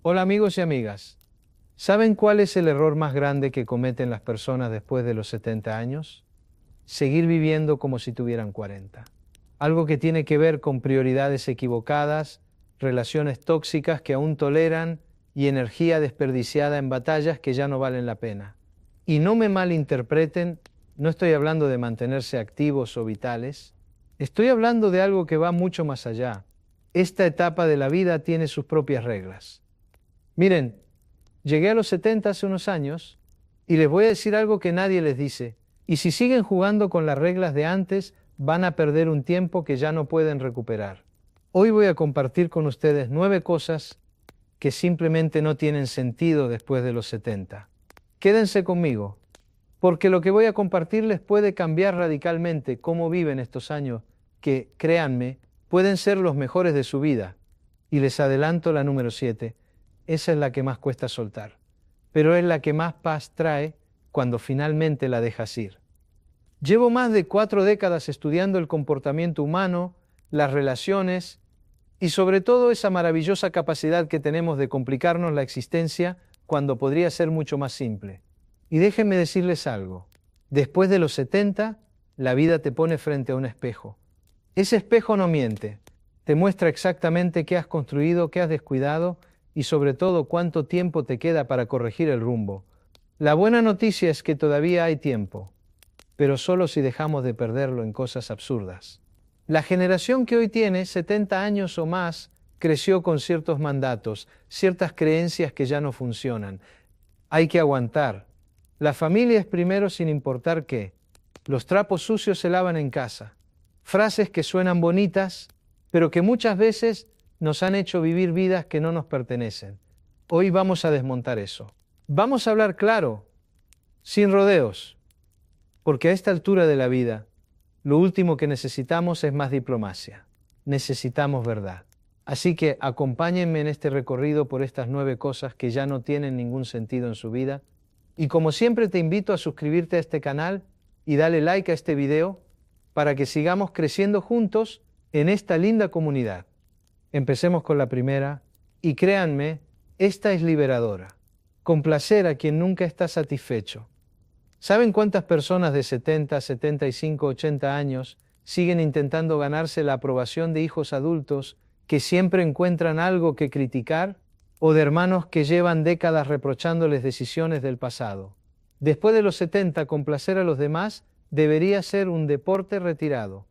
Hola amigos y amigas. ¿Saben cuál es el error más grande que cometen las personas después de los 70 años? Seguir viviendo como si tuvieran 40. Algo que tiene que ver con prioridades equivocadas, relaciones tóxicas que aún toleran y energía desperdiciada en batallas que ya no valen la pena. Y no me malinterpreten, no estoy hablando de mantenerse activos o vitales, estoy hablando de algo que va mucho más allá. Esta etapa de la vida tiene sus propias reglas. Miren, llegué a los 70 hace unos años y les voy a decir algo que nadie les dice. Y si siguen jugando con las reglas de antes, van a perder un tiempo que ya no pueden recuperar. Hoy voy a compartir con ustedes 9 cosas que simplemente no tienen sentido después de los 70. Quédense conmigo, porque lo que voy a compartirles puede cambiar radicalmente cómo viven estos años que, créanme, pueden ser los mejores de su vida. Y les adelanto la número 7. Esa es la que más cuesta soltar, pero es la que más paz trae cuando finalmente la dejas ir. Llevo más de 4 décadas estudiando el comportamiento humano, las relaciones y sobre todo esa maravillosa capacidad que tenemos de complicarnos la existencia cuando podría ser mucho más simple. Y déjenme decirles algo, después de los 70, la vida te pone frente a un espejo. Ese espejo no miente, te muestra exactamente qué has construido, qué has descuidado y sobre todo cuánto tiempo te queda para corregir el rumbo. La buena noticia es que todavía hay tiempo, pero solo si dejamos de perderlo en cosas absurdas. La generación que hoy tiene 70 años o más creció con ciertos mandatos, ciertas creencias que ya no funcionan. Hay que aguantar. La familia es primero sin importar qué. Los trapos sucios se lavan en casa. Frases que suenan bonitas, pero que muchas veces nos han hecho vivir vidas que no nos pertenecen. Hoy vamos a desmontar eso. Vamos a hablar claro, sin rodeos, porque a esta altura de la vida, lo último que necesitamos es más diplomacia. Necesitamos verdad. Así que acompáñenme en este recorrido por estas 9 cosas que ya no tienen ningún sentido en su vida. Y como siempre te invito a suscribirte a este canal y dale like a este video para que sigamos creciendo juntos en esta linda comunidad. Empecemos con la primera, y créanme, esta es liberadora. Complacer a quien nunca está satisfecho. ¿Saben cuántas personas de 70, 75, 80 años siguen intentando ganarse la aprobación de hijos adultos que siempre encuentran algo que criticar? ¿O de hermanos que llevan décadas reprochándoles decisiones del pasado? Después de los 70, complacer a los demás debería ser un deporte retirado.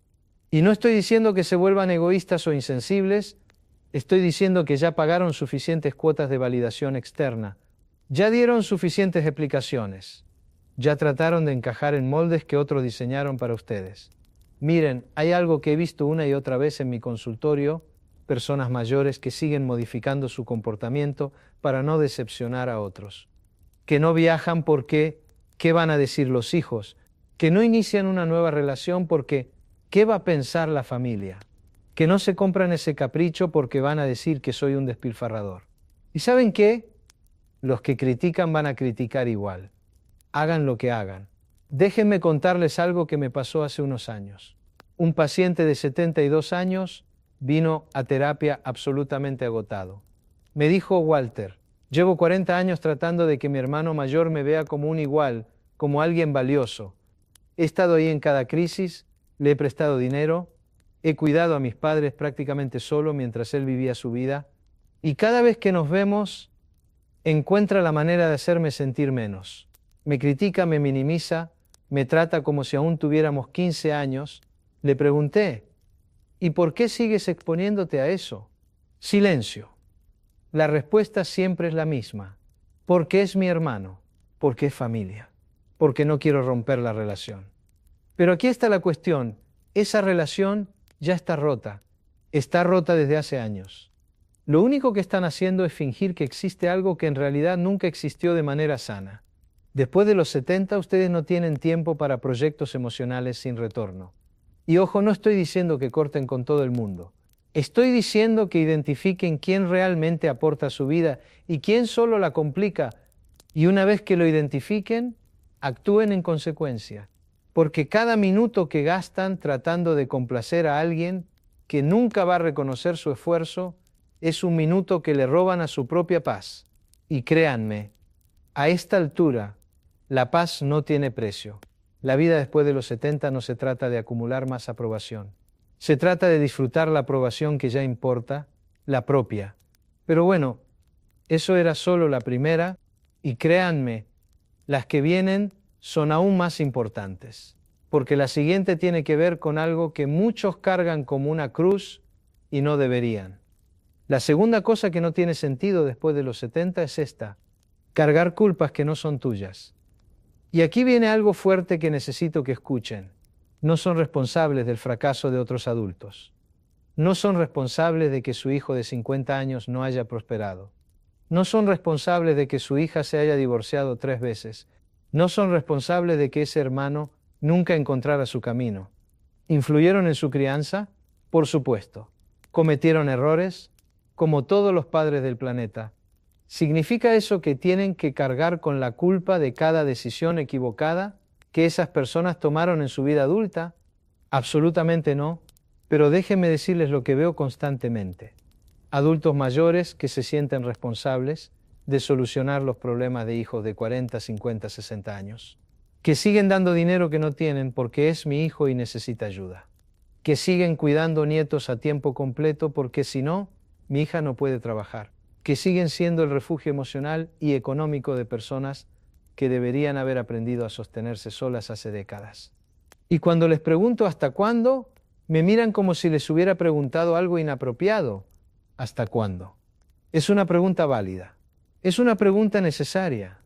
Y no estoy diciendo que se vuelvan egoístas o insensibles, estoy diciendo que ya pagaron suficientes cuotas de validación externa, ya dieron suficientes explicaciones, ya trataron de encajar en moldes que otros diseñaron para ustedes. Miren, hay algo que he visto una y otra vez en mi consultorio, personas mayores que siguen modificando su comportamiento para no decepcionar a otros, que no viajan porque, ¿qué van a decir los hijos? Que no inician una nueva relación porque, ¿qué va a pensar la familia? Que no se compran ese capricho porque van a decir que soy un despilfarrador. ¿Y saben qué? Los que critican van a criticar igual. Hagan lo que hagan. Déjenme contarles algo que me pasó hace unos años. Un paciente de 72 años vino a terapia absolutamente agotado. Me dijo: Walter, llevo 40 años tratando de que mi hermano mayor me vea como un igual, como alguien valioso. He estado ahí en cada crisis, le he prestado dinero, he cuidado a mis padres prácticamente solo mientras él vivía su vida, y cada vez que nos vemos, encuentra la manera de hacerme sentir menos. Me critica, me minimiza, me trata como si aún tuviéramos 15 años. Le pregunté: ¿y por qué sigues exponiéndote a eso? Silencio. La respuesta siempre es la misma. Porque es mi hermano, porque es familia, porque no quiero romper la relación. Pero aquí está la cuestión. Esa relación ya está rota desde hace años. Lo único que están haciendo es fingir que existe algo que en realidad nunca existió de manera sana. Después de los 70, ustedes no tienen tiempo para proyectos emocionales sin retorno. Y ojo, no estoy diciendo que corten con todo el mundo. Estoy diciendo que identifiquen quién realmente aporta a su vida y quién solo la complica. Y una vez que lo identifiquen, actúen en consecuencia. Porque cada minuto que gastan tratando de complacer a alguien que nunca va a reconocer su esfuerzo es un minuto que le roban a su propia paz. Y créanme, a esta altura, la paz no tiene precio. La vida después de los 70 no se trata de acumular más aprobación. Se trata de disfrutar la aprobación que ya importa, la propia. Pero bueno, eso era solo la primera, y créanme, las que vienen son aún más importantes, porque la siguiente tiene que ver con algo que muchos cargan como una cruz y no deberían. La segunda cosa que no tiene sentido después de los 70 es esta: cargar culpas que no son tuyas. Y aquí viene algo fuerte que necesito que escuchen. No son responsables del fracaso de otros adultos. No son responsables de que su hijo de 50 años no haya prosperado. No son responsables de que su hija se haya divorciado 3 veces. No son responsables de que ese hermano nunca encontrara su camino. ¿Influyeron en su crianza? Por supuesto. ¿Cometieron errores? Como todos los padres del planeta. ¿Significa eso que tienen que cargar con la culpa de cada decisión equivocada que esas personas tomaron en su vida adulta? Absolutamente no, pero déjenme decirles lo que veo constantemente. Adultos mayores que se sienten responsables de solucionar los problemas de hijos de 40, 50, 60 años. Que siguen dando dinero que no tienen porque es mi hijo y necesita ayuda. Que siguen cuidando nietos a tiempo completo porque si no, mi hija no puede trabajar. Que siguen siendo el refugio emocional y económico de personas que deberían haber aprendido a sostenerse solas hace décadas. Y cuando les pregunto hasta cuándo, me miran como si les hubiera preguntado algo inapropiado. ¿Hasta cuándo? Es una pregunta válida. Es una pregunta necesaria.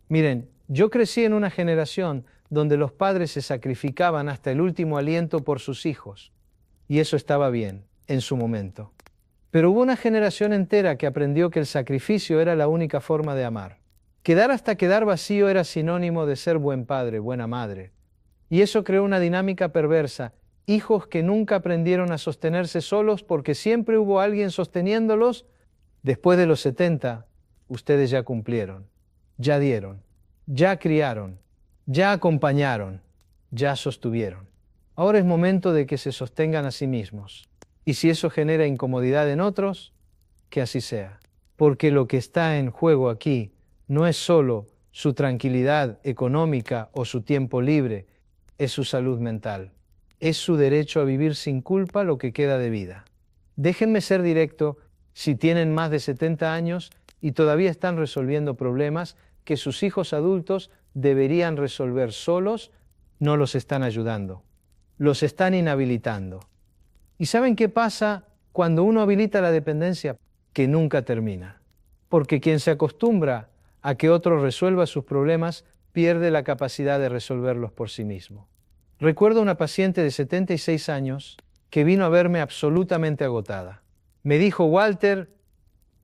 Miren, yo crecí en una generación donde los padres se sacrificaban hasta el último aliento por sus hijos. Y eso estaba bien, en su momento. Pero hubo una generación entera que aprendió que el sacrificio era la única forma de amar. Quedar hasta quedar vacío era sinónimo de ser buen padre, buena madre. Y eso creó una dinámica perversa. Hijos que nunca aprendieron a sostenerse solos porque siempre hubo alguien sosteniéndolos. Después de los 70, ustedes ya cumplieron, ya dieron, ya criaron, ya acompañaron, ya sostuvieron. Ahora es momento de que se sostengan a sí mismos. Y si eso genera incomodidad en otros, que así sea. Porque lo que está en juego aquí no es solo su tranquilidad económica o su tiempo libre, es su salud mental. Es su derecho a vivir sin culpa lo que queda de vida. Déjenme ser directo, si tienen más de 70 años y todavía están resolviendo problemas que sus hijos adultos deberían resolver solos, no los están ayudando. Los están inhabilitando. ¿Y saben qué pasa cuando uno habilita la dependencia? Que nunca termina. Porque quien se acostumbra a que otro resuelva sus problemas pierde la capacidad de resolverlos por sí mismo. Recuerdo una paciente de 76 años que vino a verme absolutamente agotada. Me dijo: Walter,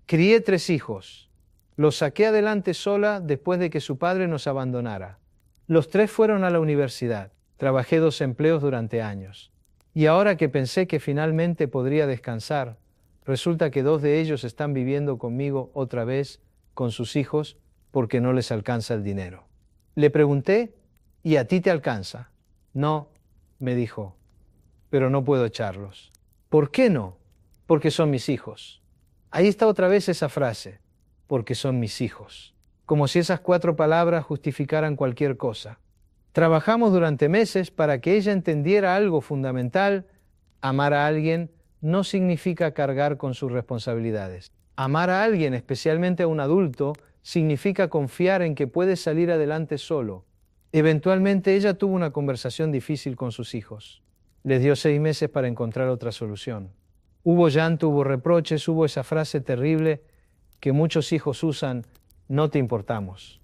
crié 3 hijos. Los saqué adelante sola después de que su padre nos abandonara. Los 3 fueron a la universidad. Trabajé 2 empleos durante años. Y ahora que pensé que finalmente podría descansar, resulta que 2 de ellos están viviendo conmigo otra vez, con sus hijos, porque no les alcanza el dinero. Le pregunté: ¿y a ti te alcanza? No, me dijo, pero no puedo echarlos. ¿Por qué no? Porque son mis hijos. Ahí está otra vez esa frase, porque son mis hijos. Como si esas 4 palabras justificaran cualquier cosa. Trabajamos durante meses para que ella entendiera algo fundamental. Amar a alguien no significa cargar con sus responsabilidades. Amar a alguien, especialmente a un adulto, significa confiar en que puede salir adelante solo. Eventualmente ella tuvo una conversación difícil con sus hijos. Les dio 6 meses para encontrar otra solución. Hubo llanto, hubo reproches, hubo esa frase terrible que muchos hijos usan: no te importamos.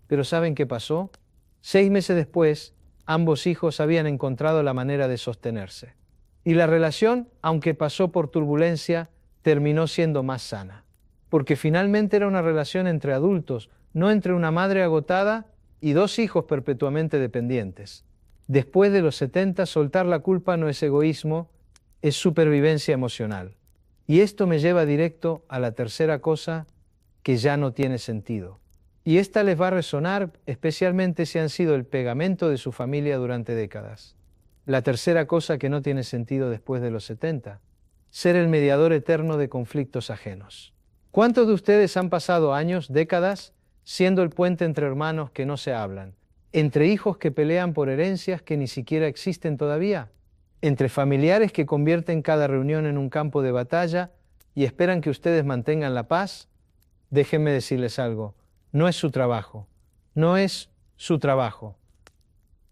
Pero ¿saben qué pasó? 6 meses después, ambos hijos habían encontrado la manera de sostenerse. Y la relación, aunque pasó por turbulencia, terminó siendo más sana. Porque finalmente era una relación entre adultos, no entre una madre agotada y 2 hijos perpetuamente dependientes. Después de los 70, soltar la culpa no es egoísmo, es supervivencia emocional. Y esto me lleva directo a la tercera cosa que ya no tiene sentido. Y esta les va a resonar, especialmente si han sido el pegamento de su familia durante décadas. La tercera cosa que no tiene sentido después de los 70 ser el mediador eterno de conflictos ajenos. ¿Cuántos de ustedes han pasado años, décadas, siendo el puente entre hermanos que no se hablan, entre hijos que pelean por herencias que ni siquiera existen todavía, entre familiares que convierten cada reunión en un campo de batalla y esperan que ustedes mantengan la paz? Déjenme decirles algo, no es su trabajo, no es su trabajo.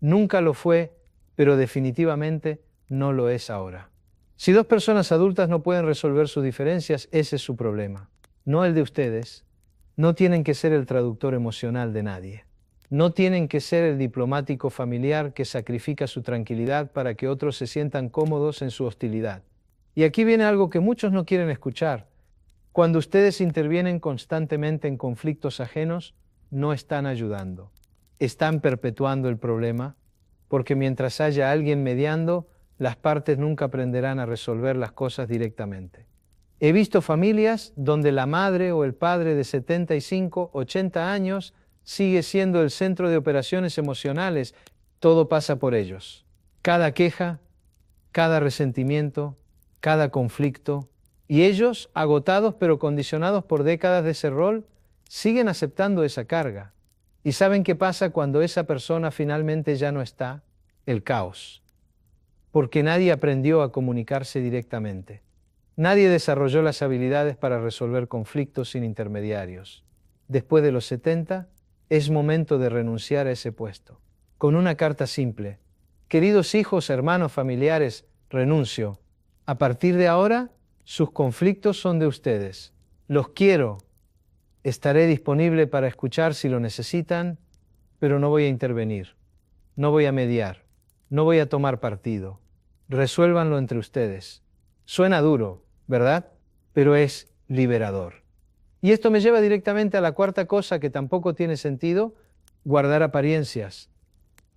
Nunca lo fue, pero definitivamente no lo es ahora. Si dos personas adultas no pueden resolver sus diferencias, ese es su problema, no el de ustedes. No tienen que ser el traductor emocional de nadie. No tienen que ser el diplomático familiar que sacrifica su tranquilidad para que otros se sientan cómodos en su hostilidad. Y aquí viene algo que muchos no quieren escuchar. Cuando ustedes intervienen constantemente en conflictos ajenos, no están ayudando. Están perpetuando el problema, porque mientras haya alguien mediando, las partes nunca aprenderán a resolver las cosas directamente. He visto familias donde la madre o el padre de 75, 80 años sigue siendo el centro de operaciones emocionales. Todo pasa por ellos. Cada queja, cada resentimiento, cada conflicto. Y ellos, agotados pero condicionados por décadas de ese rol, siguen aceptando esa carga. ¿Y saben qué pasa cuando esa persona finalmente ya no está? El caos. Porque nadie aprendió a comunicarse directamente. Nadie desarrolló las habilidades para resolver conflictos sin intermediarios. Después de los 70, es momento de renunciar a ese puesto. Con una carta simple: queridos hijos, hermanos, familiares, renuncio. A partir de ahora, sus conflictos son de ustedes. Los quiero. Estaré disponible para escuchar si lo necesitan, pero no voy a intervenir. No voy a mediar. No voy a tomar partido. Resuélvanlo entre ustedes. Suena duro, ¿verdad? Pero es liberador. Y esto me lleva directamente a la cuarta cosa que tampoco tiene sentido: guardar apariencias.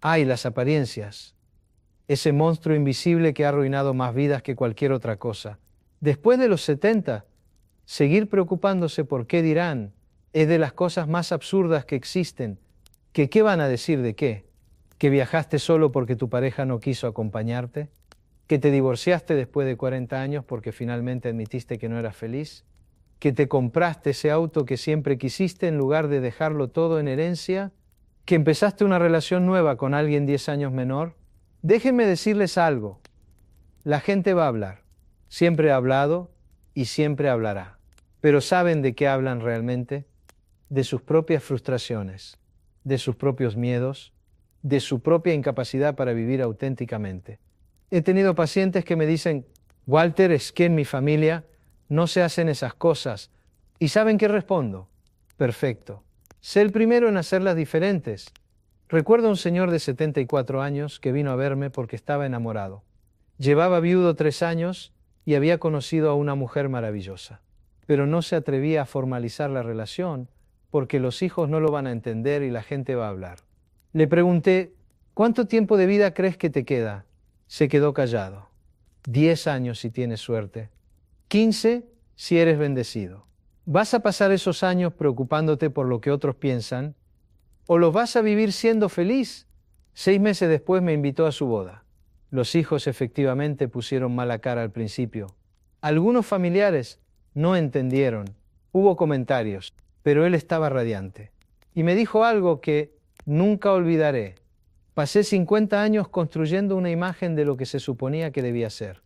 ¡Ay, las apariencias! Ese monstruo invisible que ha arruinado más vidas que cualquier otra cosa. Después de los 70, seguir preocupándose por qué dirán es de las cosas más absurdas que existen. ¿Qué van a decir de qué? ¿Que viajaste solo porque tu pareja no quiso acompañarte? ¿Que te divorciaste después de 40 años porque finalmente admitiste que no eras feliz? ¿Que te compraste ese auto que siempre quisiste en lugar de dejarlo todo en herencia? ¿Que empezaste una relación nueva con alguien 10 años menor? Déjenme decirles algo. La gente va a hablar. Siempre ha hablado y siempre hablará. Pero ¿saben de qué hablan realmente? De sus propias frustraciones, de sus propios miedos, de su propia incapacidad para vivir auténticamente. He tenido pacientes que me dicen: Walter, es que en mi familia no se hacen esas cosas. ¿Y saben qué respondo? Perfecto. Sé el primero en hacerlas diferentes. Recuerdo a un señor de 74 años que vino a verme porque estaba enamorado. Llevaba viudo 3 años y había conocido a una mujer maravillosa. Pero no se atrevía a formalizar la relación porque los hijos no lo van a entender y la gente va a hablar. Le pregunté: ¿cuánto tiempo de vida crees que te queda? Se quedó callado. 10 años si tienes suerte. 15 si eres bendecido. ¿Vas a pasar esos años preocupándote por lo que otros piensan? ¿O los vas a vivir siendo feliz? 6 meses después me invitó a su boda. Los hijos efectivamente pusieron mala cara al principio. Algunos familiares no entendieron. Hubo comentarios, pero él estaba radiante. Y me dijo algo que nunca olvidaré. Pasé 50 años construyendo una imagen de lo que se suponía que debía ser.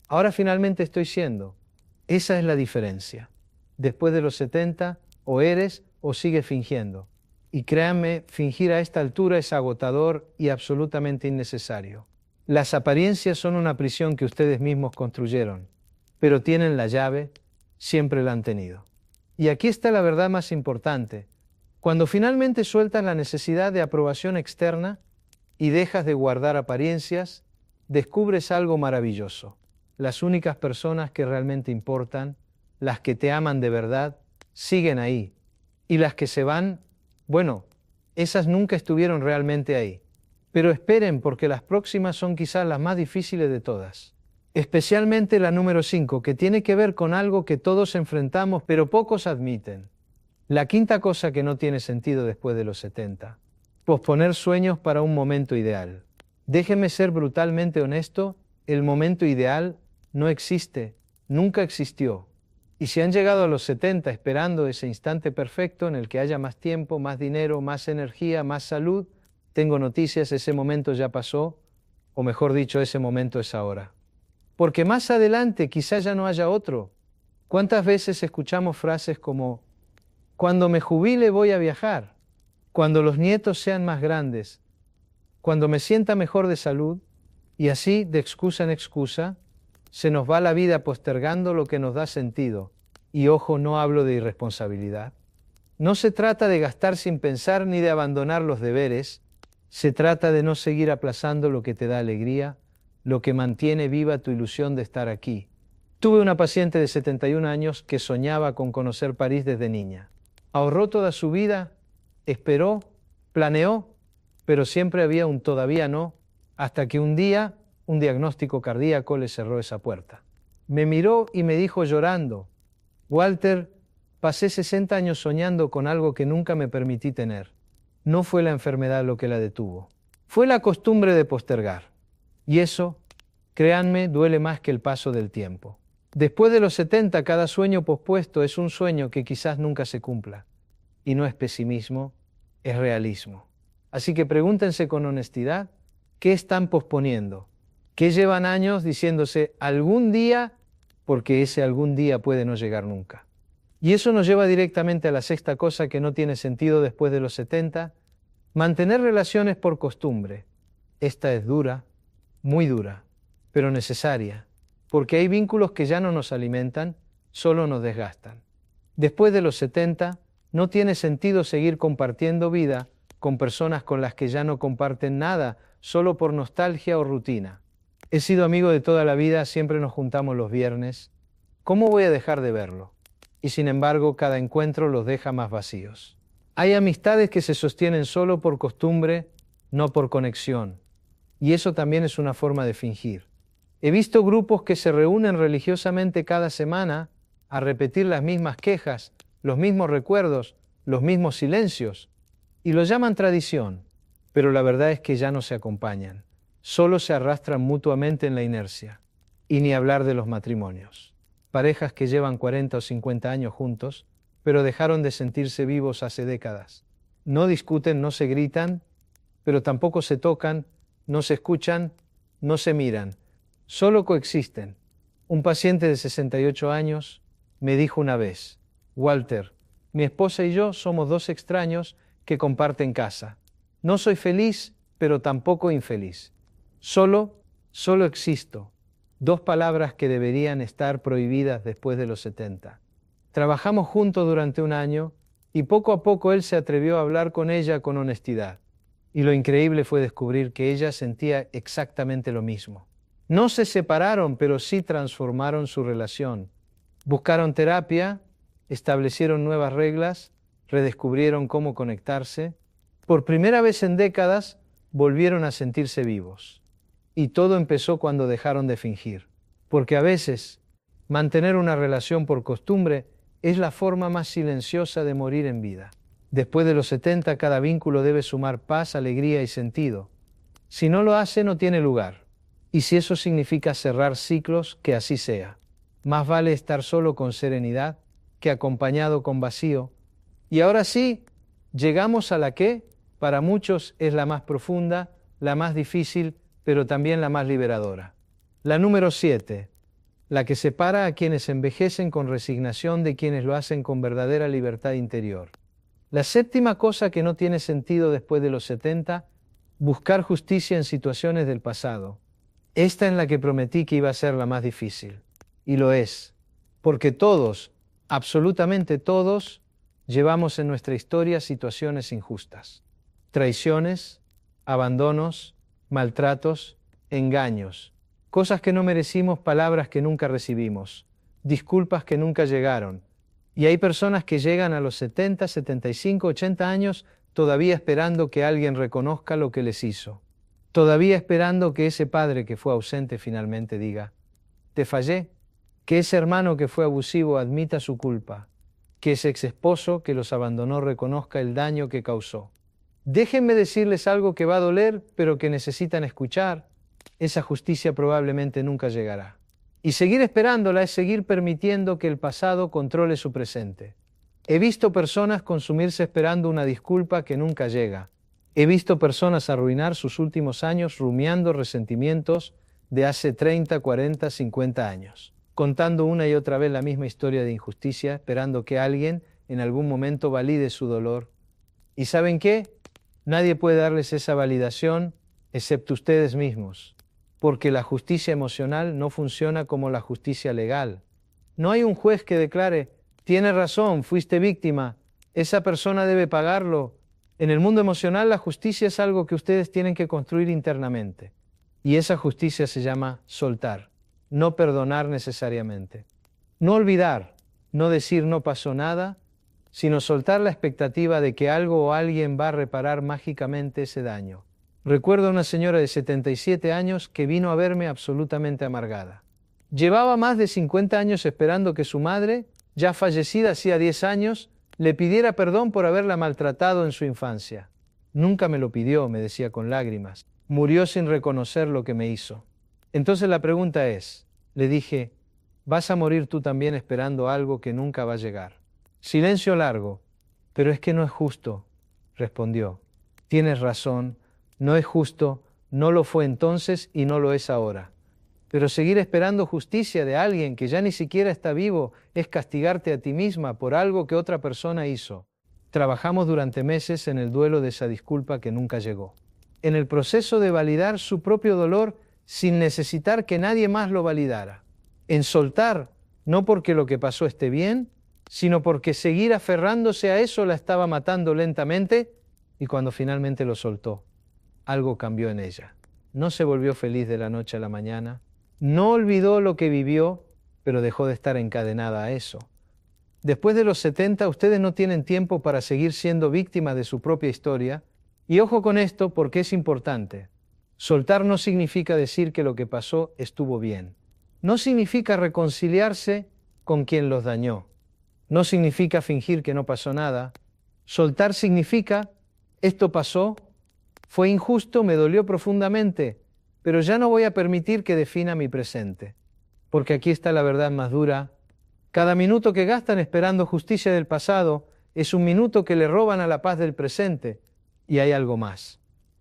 Ahora finalmente estoy siendo. Esa es la diferencia. Después de los 70, o eres o sigues fingiendo. Y créanme, fingir a esta altura es agotador y absolutamente innecesario. Las apariencias son una prisión que ustedes mismos construyeron, pero tienen la llave, siempre la han tenido. Y aquí está la verdad más importante. Cuando finalmente sueltas la necesidad de aprobación externa y dejas de guardar apariencias, descubres algo maravilloso. Las únicas personas que realmente importan, las que te aman de verdad, siguen ahí. Y las que se van, bueno, esas nunca estuvieron realmente ahí. Pero esperen, porque las próximas son quizás las más difíciles de todas. Especialmente la número 5, que tiene que ver con algo que todos enfrentamos, pero pocos admiten. La quinta cosa que no tiene sentido después de los 70. Posponer sueños para un momento ideal. Déjeme ser brutalmente honesto, el momento ideal no existe, nunca existió. Y si han llegado a los 70 esperando ese instante perfecto en el que haya más tiempo, más dinero, más energía, más salud, tengo noticias, ese momento ya pasó, o mejor dicho, ese momento es ahora. Porque más adelante quizá ya no haya otro. ¿Cuántas veces escuchamos frases como, cuando me jubile voy a viajar, cuando los nietos sean más grandes, cuando me sienta mejor de salud? Y así, de excusa en excusa, se nos va la vida postergando lo que nos da sentido. Y ojo, no hablo de irresponsabilidad. No se trata de gastar sin pensar ni de abandonar los deberes. Se trata de no seguir aplazando lo que te da alegría, lo que mantiene viva tu ilusión de estar aquí. Tuve una paciente de 71 años que soñaba con conocer París desde niña. Ahorró toda su vida, esperó, planeó, pero siempre había un todavía no, hasta que un día un diagnóstico cardíaco le cerró esa puerta. Me miró y me dijo llorando, Walter, pasé 60 años soñando con algo que nunca me permití tener. No fue la enfermedad lo que la detuvo. Fue la costumbre de postergar. Y eso, créanme, duele más que el paso del tiempo. Después de los 70, cada sueño pospuesto es un sueño que quizás nunca se cumpla. Y no es pesimismo, es realismo. Así que pregúntense con honestidad, ¿qué están posponiendo? ¿Qué llevan años diciéndose algún día? Porque ese algún día puede no llegar nunca. Y eso nos lleva directamente a la sexta cosa que no tiene sentido después de los 70, mantener relaciones por costumbre. Esta es dura, muy dura, pero necesaria, porque hay vínculos que ya no nos alimentan, solo nos desgastan. Después de los 70, no tiene sentido seguir compartiendo vida con personas con las que ya no comparten nada, solo por nostalgia o rutina. He sido amigo de toda la vida, siempre nos juntamos los viernes. ¿Cómo voy a dejar de verlo? Y sin embargo, cada encuentro los deja más vacíos. Hay amistades que se sostienen solo por costumbre, no por conexión. Y eso también es una forma de fingir. He visto grupos que se reúnen religiosamente cada semana a repetir las mismas quejas, los mismos recuerdos, los mismos silencios, y lo llaman tradición, pero la verdad es que ya no se acompañan, solo se arrastran mutuamente en la inercia, y ni hablar de los matrimonios. Parejas que llevan 40 o 50 años juntos, pero dejaron de sentirse vivos hace décadas. No discuten, no se gritan, pero tampoco se tocan, no se escuchan, no se miran, solo coexisten. Un paciente de 68 años me dijo una vez, Walter, mi esposa y yo somos dos extraños que comparten casa. No soy feliz, pero tampoco infeliz. Solo existo. Dos palabras que deberían estar prohibidas después de los 70. Trabajamos juntos durante un año y poco a poco él se atrevió a hablar con ella con honestidad. Y lo increíble fue descubrir que ella sentía exactamente lo mismo. No se separaron, pero sí transformaron su relación. Buscaron terapia, establecieron nuevas reglas, redescubrieron cómo conectarse. Por primera vez en décadas, volvieron a sentirse vivos. Y todo empezó cuando dejaron de fingir. Porque a veces, mantener una relación por costumbre es la forma más silenciosa de morir en vida. Después de los 70, cada vínculo debe sumar paz, alegría y sentido. Si no lo hace, no tiene lugar. Y si eso significa cerrar ciclos, que así sea. Más vale estar solo con serenidad que acompañado con vacío. Y ahora sí, llegamos a la que, para muchos, es la más profunda, la más difícil, pero también la más liberadora. La número 7, la que separa a quienes envejecen con resignación de quienes lo hacen con verdadera libertad interior. La séptima cosa que no tiene sentido después de los 70, buscar justicia en situaciones del pasado. Esta en la que prometí que iba a ser la más difícil. Y lo es, porque todos, absolutamente todos, llevamos en nuestra historia situaciones injustas. Traiciones, abandonos, maltratos, engaños, cosas que no merecimos, palabras que nunca recibimos, disculpas que nunca llegaron. Y hay personas que llegan a los 70, 75, 80 años todavía esperando que alguien reconozca lo que les hizo. Todavía esperando que ese padre que fue ausente finalmente diga, te fallé, que ese hermano que fue abusivo admita su culpa, que ese ex esposo que los abandonó reconozca el daño que causó. Déjenme decirles algo que va a doler, pero que necesitan escuchar. Esa justicia probablemente nunca llegará. Y seguir esperándola es seguir permitiendo que el pasado controle su presente. He visto personas consumirse esperando una disculpa que nunca llega. He visto personas arruinar sus últimos años rumiando resentimientos de hace 30, 40, 50 años, contando una y otra vez la misma historia de injusticia, esperando que alguien en algún momento valide su dolor. ¿Y saben qué? Nadie puede darles esa validación excepto ustedes mismos, porque la justicia emocional no funciona como la justicia legal. No hay un juez que declare, tienes razón, fuiste víctima, esa persona debe pagarlo. En el mundo emocional la justicia es algo que ustedes tienen que construir internamente. Y esa justicia se llama soltar, no perdonar necesariamente. No olvidar, no decir no pasó nada, sino soltar la expectativa de que algo o alguien va a reparar mágicamente ese daño. Recuerdo a una señora de 77 años que vino a verme absolutamente amargada. Llevaba más de 50 años esperando que su madre, ya fallecida hacía 10 años, le pidiera perdón por haberla maltratado en su infancia. Nunca me lo pidió, me decía con lágrimas. Murió sin reconocer lo que me hizo. Entonces la pregunta es, le dije, ¿vas a morir tú también esperando algo que nunca va a llegar? Silencio largo. Pero es que no es justo, respondió. Tienes razón, no es justo, no lo fue entonces y no lo es ahora. Pero seguir esperando justicia de alguien que ya ni siquiera está vivo es castigarte a ti misma por algo que otra persona hizo. Trabajamos durante meses en el duelo de esa disculpa que nunca llegó. En el proceso de validar su propio dolor sin necesitar que nadie más lo validara. En soltar, no porque lo que pasó esté bien, sino porque seguir aferrándose a eso la estaba matando lentamente, y cuando finalmente lo soltó, algo cambió en ella. No se volvió feliz de la noche a la mañana, no olvidó lo que vivió, pero dejó de estar encadenada a eso. Después de los 70, ustedes no tienen tiempo para seguir siendo víctimas de su propia historia, y ojo con esto porque es importante. Soltar no significa decir que lo que pasó estuvo bien. No significa reconciliarse con quien los dañó. No significa fingir que no pasó nada. Soltar significa, esto pasó, fue injusto, me dolió profundamente, pero ya no voy a permitir que defina mi presente. Porque aquí está la verdad más dura. Cada minuto que gastan esperando justicia del pasado es un minuto que le roban a la paz del presente. Y hay algo más.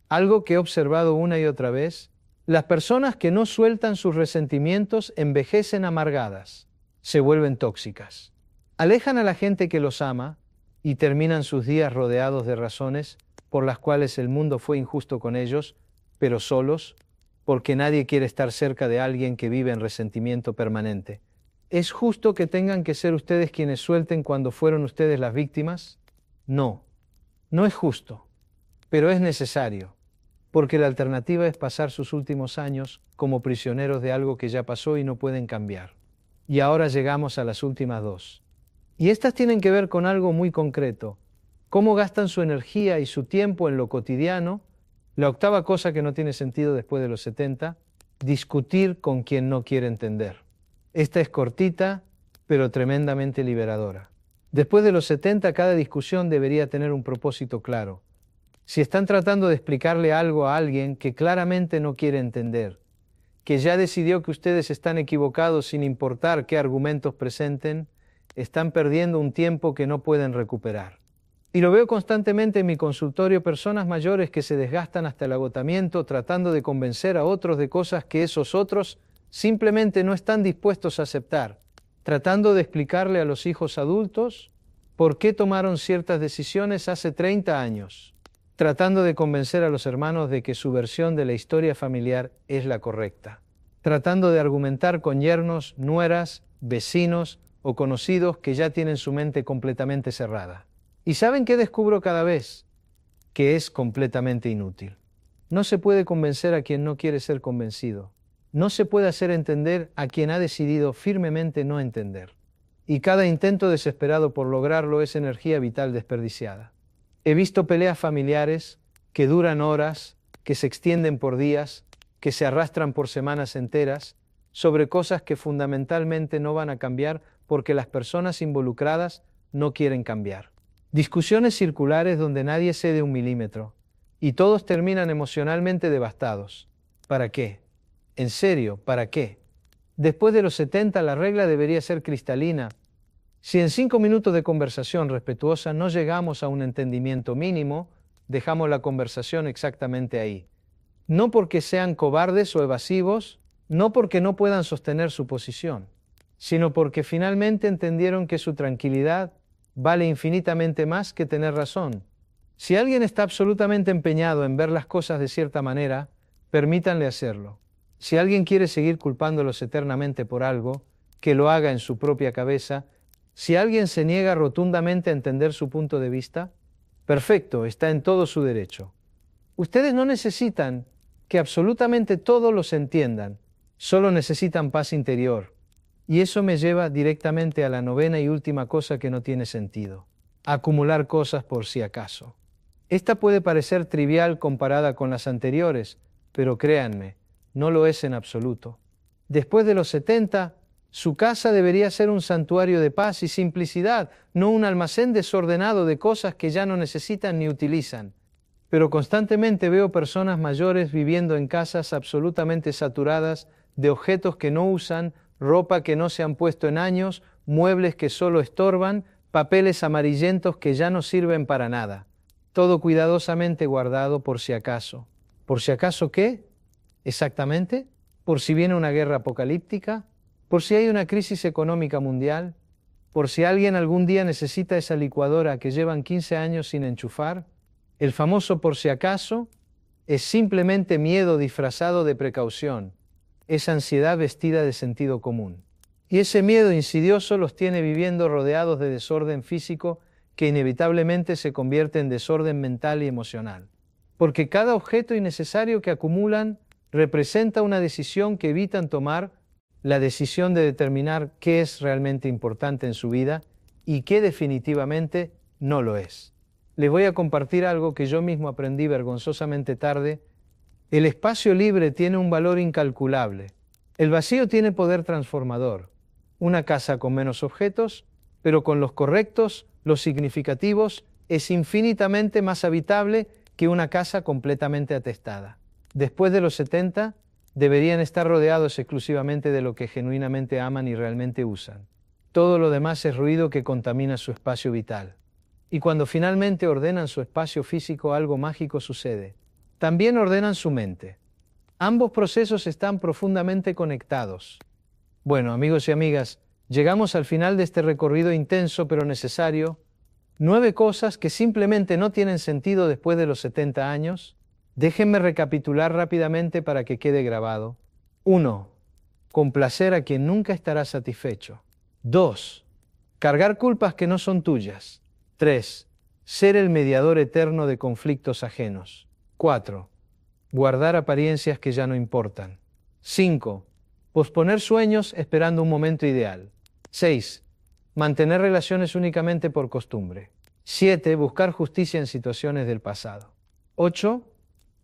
Algo que he observado una y otra vez. Las personas que no sueltan sus resentimientos envejecen amargadas, se vuelven tóxicas. Alejan a la gente que los ama y terminan sus días rodeados de razones por las cuales el mundo fue injusto con ellos, pero solos, porque nadie quiere estar cerca de alguien que vive en resentimiento permanente. ¿Es justo que tengan que ser ustedes quienes suelten cuando fueron ustedes las víctimas? No, no es justo, pero es necesario, porque la alternativa es pasar sus últimos años como prisioneros de algo que ya pasó y no pueden cambiar. Y ahora llegamos a las últimas dos. Y estas tienen que ver con algo muy concreto. Cómo gastan su energía y su tiempo en lo cotidiano. La octava cosa que no tiene sentido después de los 70, discutir con quien no quiere entender. Esta es cortita, pero tremendamente liberadora. Después de los 70, cada discusión debería tener un propósito claro. Si están tratando de explicarle algo a alguien que claramente no quiere entender, que ya decidió que ustedes están equivocados sin importar qué argumentos presenten, están perdiendo un tiempo que no pueden recuperar. Y lo veo constantemente en mi consultorio, personas mayores que se desgastan hasta el agotamiento tratando de convencer a otros de cosas que esos otros simplemente no están dispuestos a aceptar, tratando de explicarle a los hijos adultos por qué tomaron ciertas decisiones hace 30 años, tratando de convencer a los hermanos de que su versión de la historia familiar es la correcta, tratando de argumentar con yernos, nueras, vecinos o conocidos que ya tienen su mente completamente cerrada. ¿Y saben qué descubro cada vez? Que es completamente inútil. No se puede convencer a quien no quiere ser convencido. No se puede hacer entender a quien ha decidido firmemente no entender. Y cada intento desesperado por lograrlo es energía vital desperdiciada. He visto peleas familiares que duran horas, que se extienden por días, que se arrastran por semanas enteras, sobre cosas que fundamentalmente no van a cambiar porque las personas involucradas no quieren cambiar. Discusiones circulares donde nadie cede un milímetro y todos terminan emocionalmente devastados. ¿Para qué? En serio, ¿para qué? Después de los 70 la regla debería ser cristalina. Si en 5 minutos de conversación respetuosa no llegamos a un entendimiento mínimo, dejamos la conversación exactamente ahí. No porque sean cobardes o evasivos, no porque no puedan sostener su posición, sino porque finalmente entendieron que su tranquilidad vale infinitamente más que tener razón. Si alguien está absolutamente empeñado en ver las cosas de cierta manera, permítanle hacerlo. Si alguien quiere seguir culpándolos eternamente por algo, que lo haga en su propia cabeza. Si alguien se niega rotundamente a entender su punto de vista, perfecto, está en todo su derecho. Ustedes no necesitan que absolutamente todos los entiendan, solo necesitan paz interior. Y eso me lleva directamente a la novena y última cosa que no tiene sentido: acumular cosas por si acaso. Esta puede parecer trivial comparada con las anteriores, pero créanme, no lo es en absoluto. Después de los 70, su casa debería ser un santuario de paz y simplicidad, no un almacén desordenado de cosas que ya no necesitan ni utilizan. Pero constantemente veo personas mayores viviendo en casas absolutamente saturadas de objetos que no usan, ropa que no se han puesto en años, muebles que solo estorban, papeles amarillentos que ya no sirven para nada. Todo cuidadosamente guardado por si acaso. ¿Por si acaso qué? Exactamente. ¿Por si viene una guerra apocalíptica? ¿Por si hay una crisis económica mundial? ¿Por si alguien algún día necesita esa licuadora que llevan 15 años sin enchufar? El famoso por si acaso es simplemente miedo disfrazado de precaución. Es ansiedad vestida de sentido común. Y ese miedo insidioso los tiene viviendo rodeados de desorden físico que inevitablemente se convierte en desorden mental y emocional. Porque cada objeto innecesario que acumulan representa una decisión que evitan tomar, la decisión de determinar qué es realmente importante en su vida y qué definitivamente no lo es. Les voy a compartir algo que yo mismo aprendí vergonzosamente tarde. El espacio libre tiene un valor incalculable. El vacío tiene poder transformador. Una casa con menos objetos, pero con los correctos, los significativos, es infinitamente más habitable que una casa completamente atestada. Después de los 70, deberían estar rodeados exclusivamente de lo que genuinamente aman y realmente usan. Todo lo demás es ruido que contamina su espacio vital. Y cuando finalmente ordenan su espacio físico, algo mágico sucede. También ordenan su mente. Ambos procesos están profundamente conectados. Bueno, amigos y amigas, llegamos al final de este recorrido intenso pero necesario. 9 cosas que simplemente no tienen sentido después de los 70 años. Déjenme recapitular rápidamente para que quede grabado. 1. Complacer a quien nunca estará satisfecho. 2. Cargar culpas que no son tuyas. 3. Ser el mediador eterno de conflictos ajenos. 4. Guardar apariencias que ya no importan. 5. Posponer sueños esperando un momento ideal. 6. Mantener relaciones únicamente por costumbre. 7. Buscar justicia en situaciones del pasado. 8.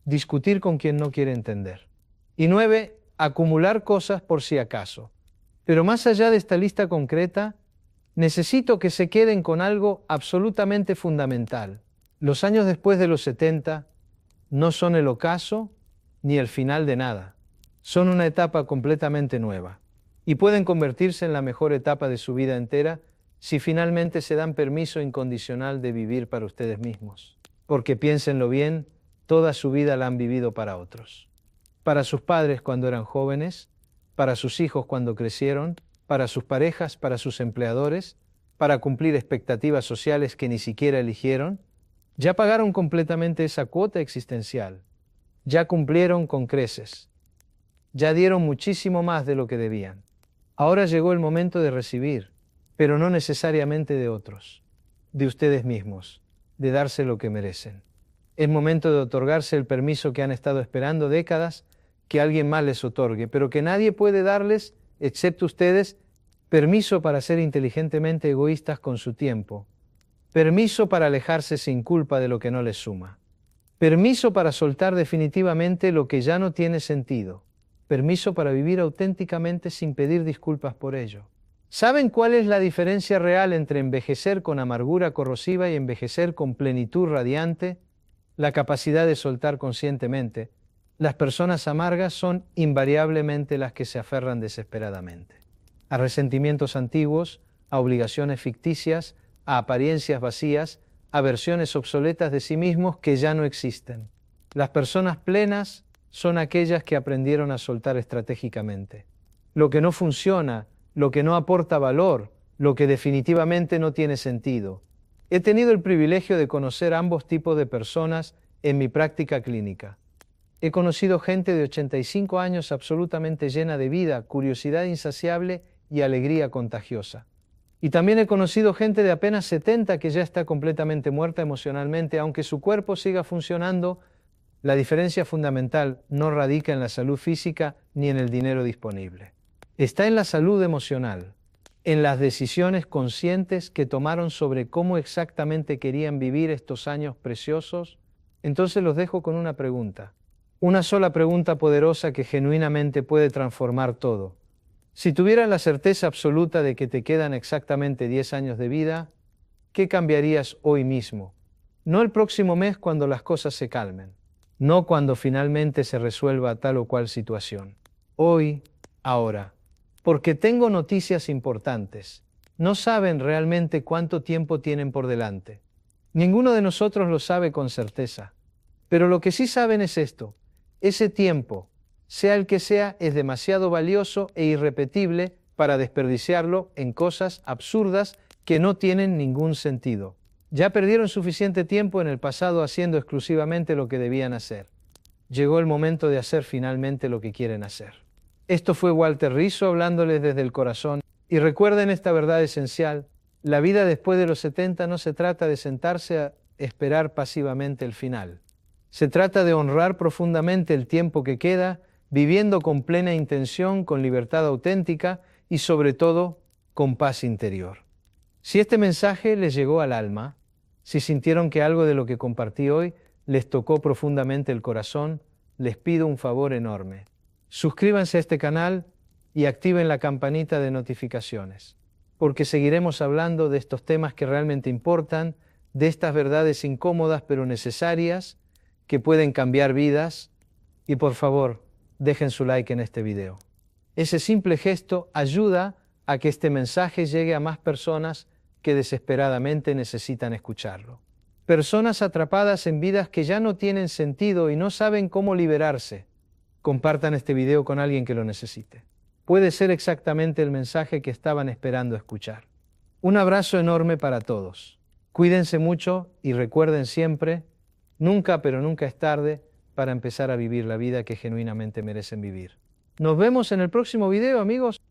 Discutir con quien no quiere entender. Y 9. Acumular cosas por si acaso. Pero más allá de esta lista concreta, necesito que se queden con algo absolutamente fundamental. Los años después de los 70 no son el ocaso ni el final de nada. Son una etapa completamente nueva. Y pueden convertirse en la mejor etapa de su vida entera si finalmente se dan permiso incondicional de vivir para ustedes mismos. Porque piénsenlo bien, toda su vida la han vivido para otros. Para sus padres cuando eran jóvenes, para sus hijos cuando crecieron, para sus parejas, para sus empleadores, para cumplir expectativas sociales que ni siquiera eligieron. Ya pagaron completamente esa cuota existencial. Ya cumplieron con creces. Ya dieron muchísimo más de lo que debían. Ahora llegó el momento de recibir, pero no necesariamente de otros, de ustedes mismos, de darse lo que merecen. Es momento de otorgarse el permiso que han estado esperando décadas que alguien más les otorgue, pero que nadie puede darles, excepto ustedes, permiso para ser inteligentemente egoístas con su tiempo, permiso para alejarse sin culpa de lo que no les suma, permiso para soltar definitivamente lo que ya no tiene sentido, permiso para vivir auténticamente sin pedir disculpas por ello. ¿Saben cuál es la diferencia real entre envejecer con amargura corrosiva y envejecer con plenitud radiante? La capacidad de soltar conscientemente, Las personas amargas son invariablemente las que se aferran desesperadamente a resentimientos antiguos, a obligaciones ficticias, a apariencias vacías, a versiones obsoletas de sí mismos que ya no existen. Las personas plenas son aquellas que aprendieron a soltar estratégicamente lo que no funciona, lo que no aporta valor, lo que definitivamente no tiene sentido. He tenido el privilegio de conocer ambos tipos de personas en mi práctica clínica. He conocido gente de 85 años absolutamente llena de vida, curiosidad insaciable y alegría contagiosa. Y también he conocido gente de apenas 70 que ya está completamente muerta emocionalmente, aunque su cuerpo siga funcionando. La diferencia fundamental no radica en la salud física ni en el dinero disponible. Está en la salud emocional, en las decisiones conscientes que tomaron sobre cómo exactamente querían vivir estos años preciosos. Entonces los dejo con una pregunta. Una sola pregunta poderosa que genuinamente puede transformar todo. Si tuvieras la certeza absoluta de que te quedan exactamente 10 años de vida, ¿qué cambiarías hoy mismo? No el próximo mes cuando las cosas se calmen, no cuando finalmente se resuelva tal o cual situación. Hoy, ahora. Porque tengo noticias importantes. No saben realmente cuánto tiempo tienen por delante. Ninguno de nosotros lo sabe con certeza. Pero lo que sí saben es esto. Ese tiempo, sea el que sea, es demasiado valioso e irrepetible para desperdiciarlo en cosas absurdas que no tienen ningún sentido. Ya perdieron suficiente tiempo en el pasado haciendo exclusivamente lo que debían hacer. Llegó el momento de hacer finalmente lo que quieren hacer. Esto fue Walter Rizzo hablándoles desde el corazón. Y recuerden esta verdad esencial. La vida después de los 70 no se trata de sentarse a esperar pasivamente el final. Se trata de honrar profundamente el tiempo que queda, viviendo con plena intención, con libertad auténtica y sobre todo con paz interior. Si este mensaje les llegó al alma, si sintieron que algo de lo que compartí hoy les tocó profundamente el corazón, les pido un favor enorme. Suscríbanse a este canal y activen la campanita de notificaciones, porque seguiremos hablando de estos temas que realmente importan, de estas verdades incómodas pero necesarias, que pueden cambiar vidas. Y por favor, dejen su like en este video. Ese simple gesto ayuda a que este mensaje llegue a más personas que desesperadamente necesitan escucharlo. Personas atrapadas en vidas que ya no tienen sentido y no saben cómo liberarse. Compartan este video con alguien que lo necesite. Puede ser exactamente el mensaje que estaban esperando escuchar. Un abrazo enorme para todos. Cuídense mucho y recuerden siempre, nunca pero nunca es tarde para empezar a vivir la vida que genuinamente merecen vivir. Nos vemos en el próximo video, amigos.